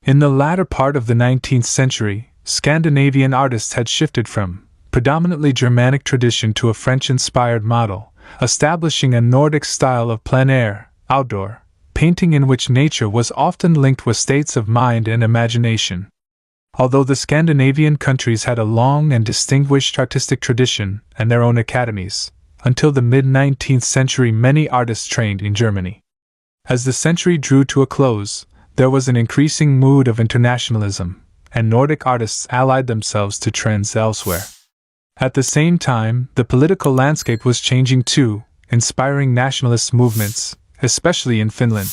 In the latter part of the 19th century, Scandinavian artists had shifted from predominantly Germanic tradition to a French-inspired model, establishing a Nordic style of plein air, outdoor, painting in which nature was often linked with states of mind and imagination. Although the Scandinavian countries had a long and distinguished artistic tradition and their own academies, until the mid-19th century many artists trained in Germany. As the century drew to a close, there was an increasing mood of internationalism, and Nordic artists allied themselves to trends elsewhere. At the same time, the political landscape was changing too, inspiring nationalist movements, especially in Finland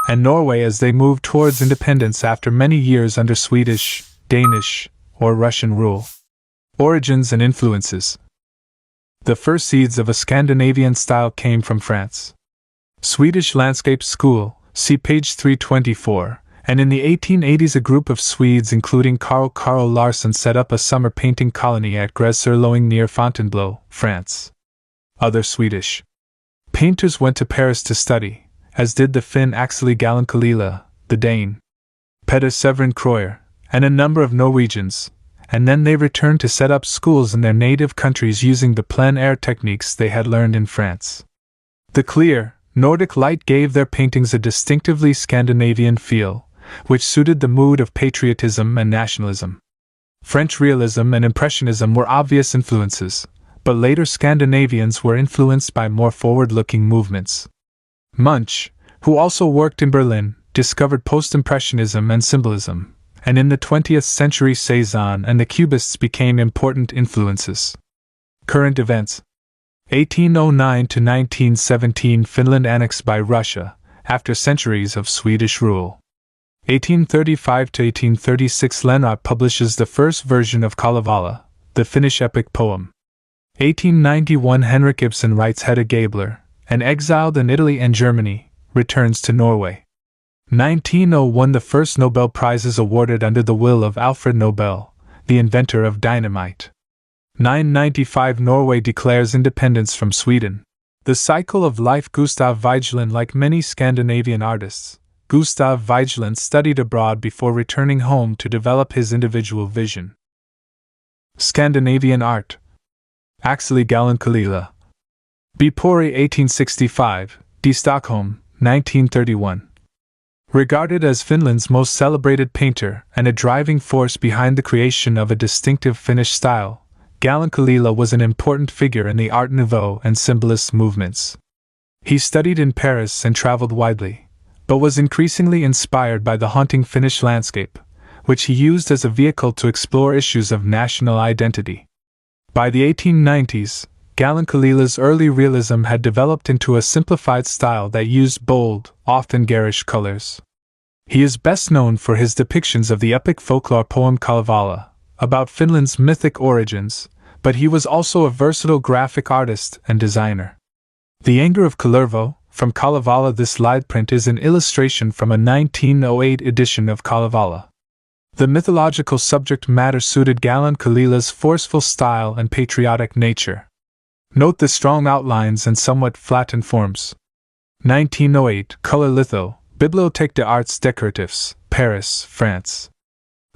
and Norway as they moved towards independence after many years under Swedish, Danish, or Russian rule. Origins and influences. The first seeds of a Scandinavian style came from France. Swedish Landscape School, see page 324, and in the 1880s a group of Swedes including Carl Larsson set up a summer painting colony at Grez-surLoing near Fontainebleau, France. Other Swedish painters went to Paris to study, as did the Finn Akseli Gallen-Kallela, the Dane Peder Severin Kroyer, and a number of Norwegians, and then they returned to set up schools in their native countries using the plein air techniques they had learned in France. The clear, Nordic light gave their paintings a distinctively Scandinavian feel, which suited the mood of patriotism and nationalism. French realism and impressionism were obvious influences, but later Scandinavians were influenced by more forward-looking movements. Munch, who also worked in Berlin, discovered post-impressionism and symbolism, and in the 20th century Cézanne and the Cubists became important influences. Current events. 1809 to 1917 Finland annexed by Russia, after centuries of Swedish rule. 1835 to 1836 Lennart publishes the first version of Kalevala, the Finnish epic poem. 1891 Henrik Ibsen writes Hedda Gabler, and exiled in Italy and Germany, returns to Norway. 1901 The first Nobel Prize is awarded under the will of Alfred Nobel, the inventor of dynamite. 995 Norway declares independence from Sweden. The cycle of life. Gustav Vigeland. Like many Scandinavian artists, Gustav Vigeland studied abroad before returning home to develop his individual vision. Scandinavian art. Akseli Gallen-Kallela. B. Pori 1865, D. Stockholm, 1931. Regarded as Finland's most celebrated painter and a driving force behind the creation of a distinctive Finnish style, Gallen-Kallela was an important figure in the Art Nouveau and Symbolist movements. He studied in Paris and traveled widely, but was increasingly inspired by the haunting Finnish landscape, which he used as a vehicle to explore issues of national identity. By the 1890s, Gallen-Kallella's early realism had developed into a simplified style that used bold, often garish colors. He is best known for his depictions of the epic folklore poem Kalevala, about Finland's mythic origins, but he was also a versatile graphic artist and designer. The Anger of Kullervo, from Kalevala. This light print is an illustration from a 1908 edition of Kalevala. The mythological subject matter suited Gallen-Kallella's forceful style and patriotic nature. Note the strong outlines and somewhat flattened forms. 1908 Color Litho, Bibliothèque des Arts Décoratifs, Paris, France.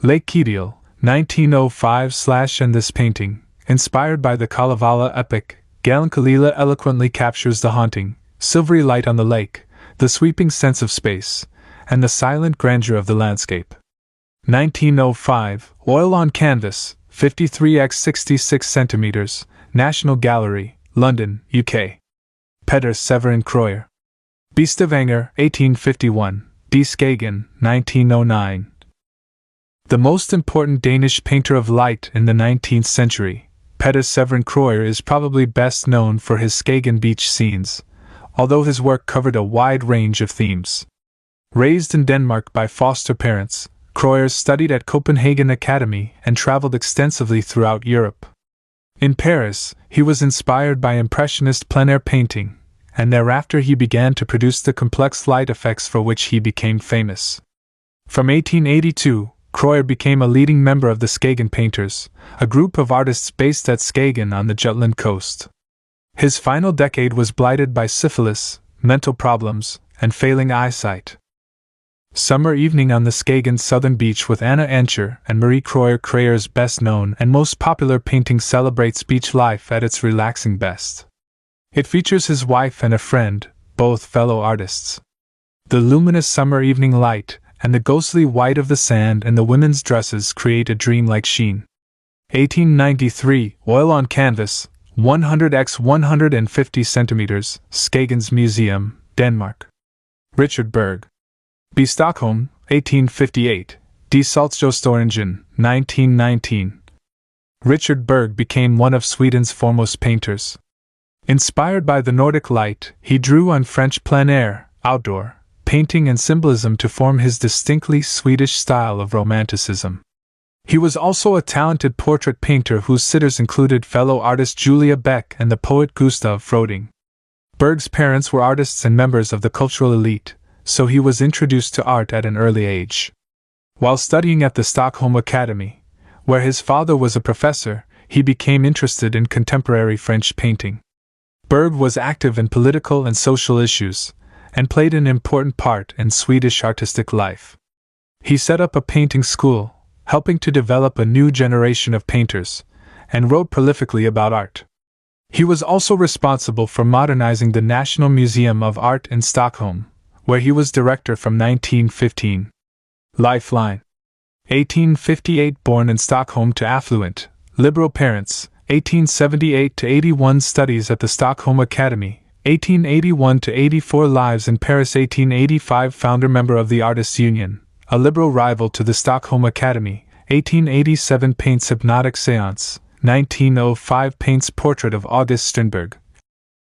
Lake Keedial, 1905 and this painting, inspired by the Kalevala epic, Gallen-Kallela eloquently captures the haunting, silvery light on the lake, the sweeping sense of space, and the silent grandeur of the landscape. 1905 Oil on Canvas, 53 x 66 cm, National Gallery, London, UK. Peder Severin Kroyer. B. Stavanger, 1851, D. Skagen, 1909. The most important Danish painter of light in the 19th century, Peder Severin Kroyer is probably best known for his Skagen beach scenes, although his work covered a wide range of themes. Raised in Denmark by foster parents, Kroyer studied at Copenhagen Academy and traveled extensively throughout Europe. In Paris, he was inspired by Impressionist plein air painting, and thereafter he began to produce the complex light effects for which he became famous. From 1882, Kroyer became a leading member of the Skagen Painters, a group of artists based at Skagen on the Jutland coast. His final decade was blighted by syphilis, mental problems, and failing eyesight. Summer Evening on the Skagen Southern Beach with Anna Encher and Marie Kroyer. Kroyer's best-known and most popular painting celebrates beach life at its relaxing best. It features his wife and a friend, both fellow artists. The luminous summer evening light and the ghostly white of the sand and the women's dresses create a dreamlike sheen. 1893, oil on canvas, 100 x 150 centimeters, Skagens Museum, Denmark. Richard Bergh. B. Stockholm, 1858, Die Saltsjöstoringen, 1919. Richard Bergh became one of Sweden's foremost painters. Inspired by the Nordic light, he drew on French plein air, outdoor, painting and symbolism to form his distinctly Swedish style of Romanticism. He was also a talented portrait painter whose sitters included fellow artist Julia Beck and the poet Gustav Froding. Bergh's parents were artists and members of the cultural elite, so he was introduced to art at an early age. While studying at the Stockholm Academy, where his father was a professor, he became interested in contemporary French painting. Bergh was active in political and social issues, and played an important part in Swedish artistic life. He set up a painting school, helping to develop a new generation of painters, and wrote prolifically about art. He was also responsible for modernizing the National Museum of Art in Stockholm, where he was director from 1915. Lifeline. 1858, born in Stockholm to affluent, liberal parents. 1878–81, studies at the Stockholm Academy. 1881–84, lives in Paris. 1885, founder member of the Artists' Union, a liberal rival to the Stockholm Academy. 1887, paints Hypnotic Seance. 1905, paints portrait of August Strindberg.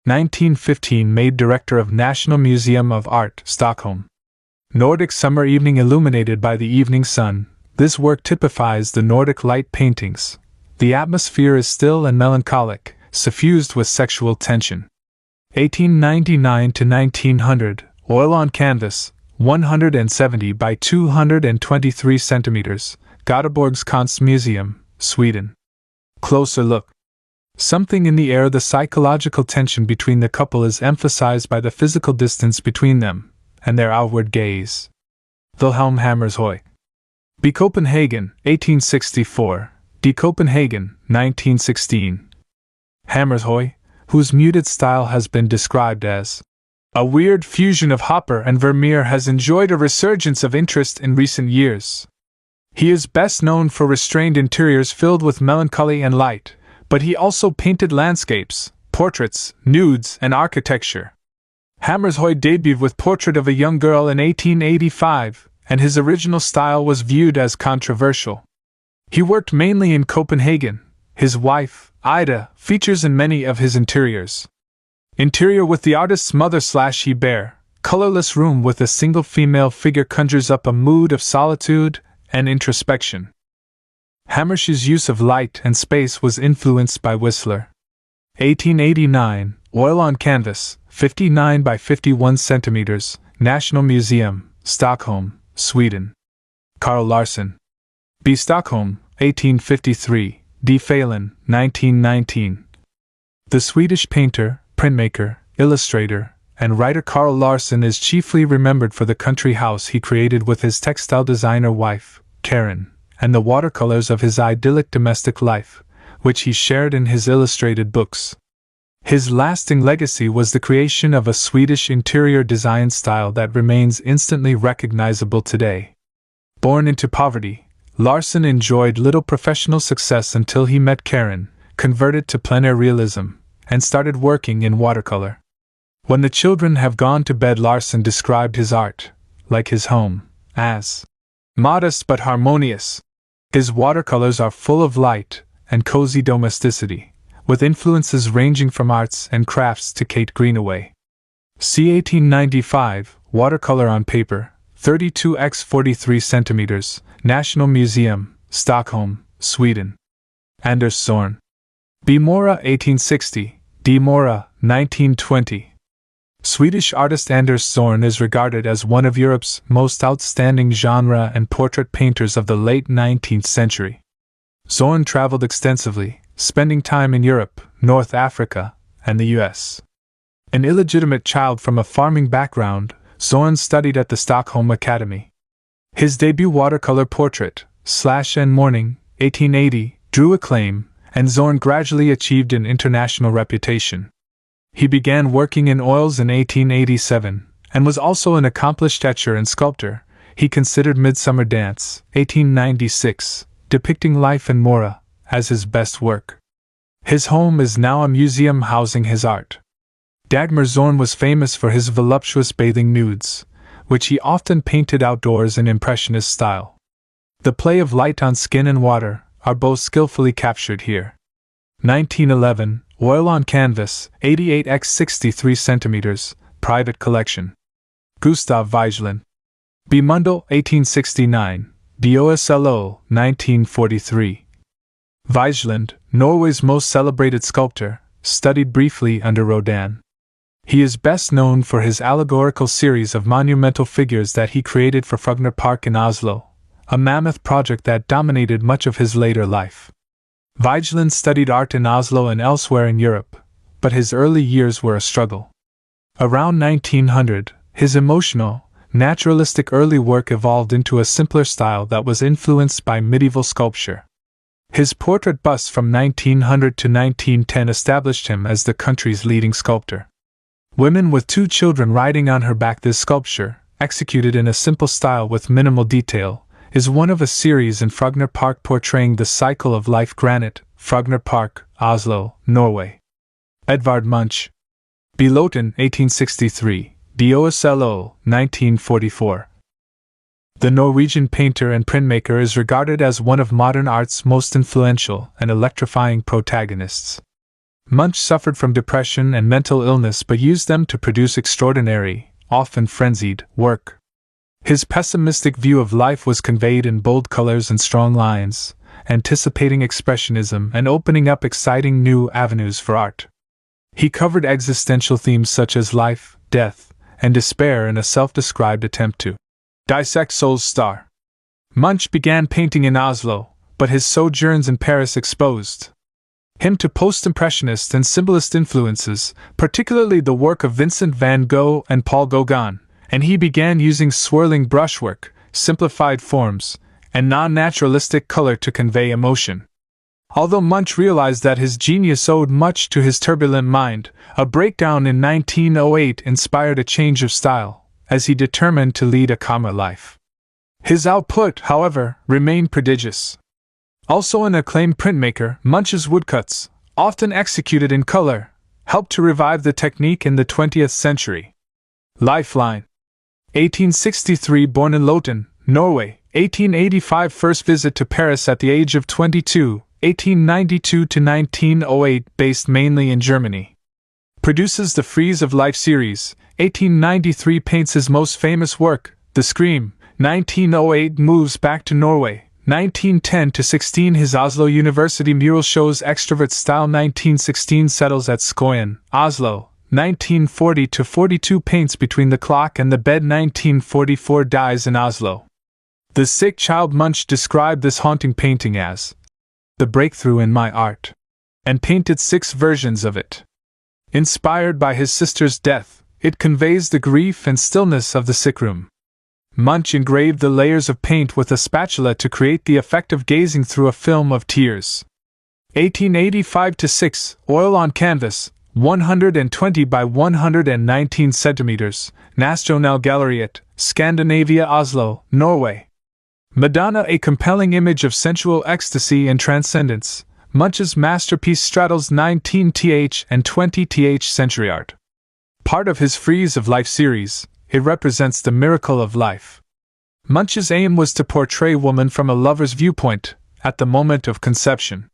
1915, made director of National Museum of Art, Stockholm. Nordic Summer Evening, illuminated by the evening sun. This work typifies the Nordic light paintings. The atmosphere is still and melancholic, suffused with sexual tension. 1899–1900, oil on canvas, 170 by 223 centimeters, Göteborgs Konstmuseum, Sweden. Closer look. Something in the air. The psychological tension between the couple is emphasized by the physical distance between them, and their outward gaze. Vilhelm Hammershoi. B. Copenhagen, 1864, D. Copenhagen, 1916. Hammershoi, whose muted style has been described as a weird fusion of Hopper and Vermeer, has enjoyed a resurgence of interest in recent years. He is best known for restrained interiors filled with melancholy and light, but he also painted landscapes, portraits, nudes, and architecture. Hammershoi debuted with Portrait of a Young Girl in 1885, and his original style was viewed as controversial. He worked mainly in Copenhagen. His wife, Ida, features in many of his interiors. Interior with the artist's mother/he bare, colorless room with a single female figure conjures up a mood of solitude and introspection. Hammershoi's use of light and space was influenced by Whistler. 1889, oil on canvas, 59 by 51 centimeters, National Museum, Stockholm, Sweden. Carl Larsson. B. Stockholm, 1853, D. Finland, 1919. The Swedish painter, printmaker, illustrator, and writer Carl Larsson is chiefly remembered for the country house he created with his textile designer wife, Karin, and the watercolors of his idyllic domestic life, which he shared in his illustrated books. His lasting legacy was the creation of a Swedish interior design style that remains instantly recognizable today. Born into poverty, Larsson enjoyed little professional success until he met Karin, converted to plein air realism, and started working in watercolor. When the children have gone to bed, Larsson described his art, like his home, as modest but harmonious. His watercolors are full of light and cozy domesticity, with influences ranging from arts and crafts to Kate Greenaway. C. 1895, watercolor on paper, 32 x 43 centimeters, National Museum, Stockholm, Sweden. Anders Zorn. B. Mora, 1860, D. Mora, 1920. Swedish artist Anders Zorn is regarded as one of Europe's most outstanding genre and portrait painters of the late 19th century. Zorn traveled extensively, spending time in Europe, North Africa, and the US. An illegitimate child from a farming background, Zorn studied at the Stockholm Academy. His debut watercolor portrait, Slash and Morning, 1880, drew acclaim, and Zorn gradually achieved an international reputation. He began working in oils in 1887, and was also an accomplished etcher and sculptor. He considered Midsummer Dance, 1896, depicting life in Mora, as his best work. His home is now a museum housing his art. Dagmar Zorn was famous for his voluptuous bathing nudes, which he often painted outdoors in Impressionist style. The play of light on skin and water are both skillfully captured here. 1911, Oil on Canvas, 88 x 63 cm, private collection. Gustav Vigeland. B. Mundell, 1869, DOSLO, 1943. Vigeland, Norway's most celebrated sculptor, studied briefly under Rodin. He is best known for his allegorical series of monumental figures that he created for Frogner Park in Oslo, a mammoth project that dominated much of his later life. Vigeland studied art in Oslo and elsewhere in Europe, but his early years were a struggle. Around 1900, his emotional, naturalistic early work evolved into a simpler style that was influenced by medieval sculpture. His portrait busts from 1900 to 1910 established him as the country's leading sculptor. Women with 2 children riding on her back. This sculpture, executed in a simple style with minimal detail, is one of a series in Frogner Park portraying the cycle of life. Granite, Frogner Park, Oslo, Norway. Edvard Munch. Biloten, 1863, DOSLO, 1944. The Norwegian painter and printmaker is regarded as one of modern art's most influential and electrifying protagonists. Munch suffered from depression and mental illness but used them to produce extraordinary, often frenzied, work. His pessimistic view of life was conveyed in bold colors and strong lines, anticipating expressionism and opening up exciting new avenues for art. He covered existential themes such as life, death, and despair in a self-described attempt to dissect soul's star. Munch began painting in Oslo, but his sojourns in Paris exposed him to post-impressionist and symbolist influences, particularly the work of Vincent van Gogh and Paul Gauguin, and he began using swirling brushwork, simplified forms, and non-naturalistic color to convey emotion. Although Munch realized that his genius owed much to his turbulent mind, a breakdown in 1908 inspired a change of style, as he determined to lead a calmer life. His output, however, remained prodigious. Also an acclaimed printmaker, Munch's woodcuts, often executed in color, helped to revive the technique in the 20th century. Lifeline. 1863, born in Loten, Norway, 1885, first visit to Paris at the age of 22, 1892 to 1908, based mainly in Germany. Produces the Frieze of Life series, 1893, paints his most famous work, The Scream, 1908, moves back to Norway, 1910 to 16, his Oslo University mural shows extrovert style, 1916, settles at Skøyen, Oslo, 1940 to 42, paints Between the Clock and the Bed, 1944, dies in Oslo. The Sick Child. Munch described this haunting painting as the breakthrough in my art, and painted 6 versions of it. Inspired by his sister's death, it conveys the grief and stillness of the sickroom. Munch engraved the layers of paint with a spatula to create the effect of gazing through a film of tears. 1885-6, oil on canvas, 120 by 119 centimeters, Nationalgalleriet, Scandinavia, Oslo, Norway. Madonna, a compelling image of sensual ecstasy and transcendence. Munch's masterpiece straddles 19th and 20th century art. Part of his Frieze of Life series, it represents the miracle of life. Munch's aim was to portray woman from a lover's viewpoint, at the moment of conception.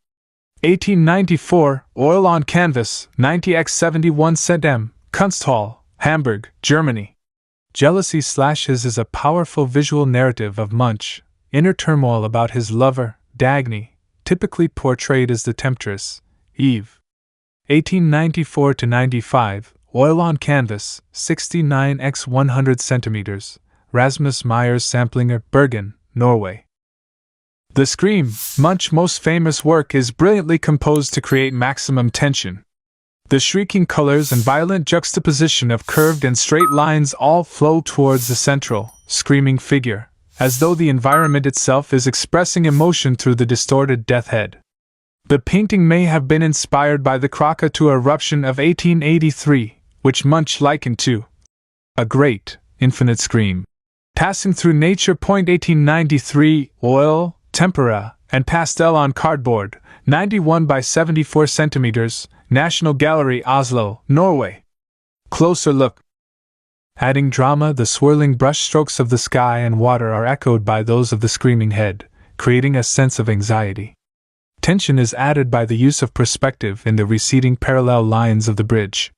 1894, oil on canvas, 90 x 71 cm, Kunsthal, Hamburg, Germany. Jealousy / is a powerful visual narrative of Munch, inner turmoil about his lover, Dagny, typically portrayed as the temptress, Eve. 1894-95, oil on canvas, 69 x 100 cm, Rasmus Myers Samplinger, Bergen, Norway. The Scream, Munch's most famous work, is brilliantly composed to create maximum tension. The shrieking colors and violent juxtaposition of curved and straight lines all flow towards the central, screaming figure, as though the environment itself is expressing emotion through the distorted death head. The painting may have been inspired by the Krakatoa eruption of 1883, which Munch likened to a great, infinite scream. Passing through Nature. 1893, oil, tempera, and pastel on cardboard, 91 by 74 centimeters, National Gallery, Oslo, Norway. Closer look. Adding drama, the swirling brushstrokes of the sky and water are echoed by those of the screaming head, creating a sense of anxiety. Tension is added by the use of perspective in the receding parallel lines of the bridge.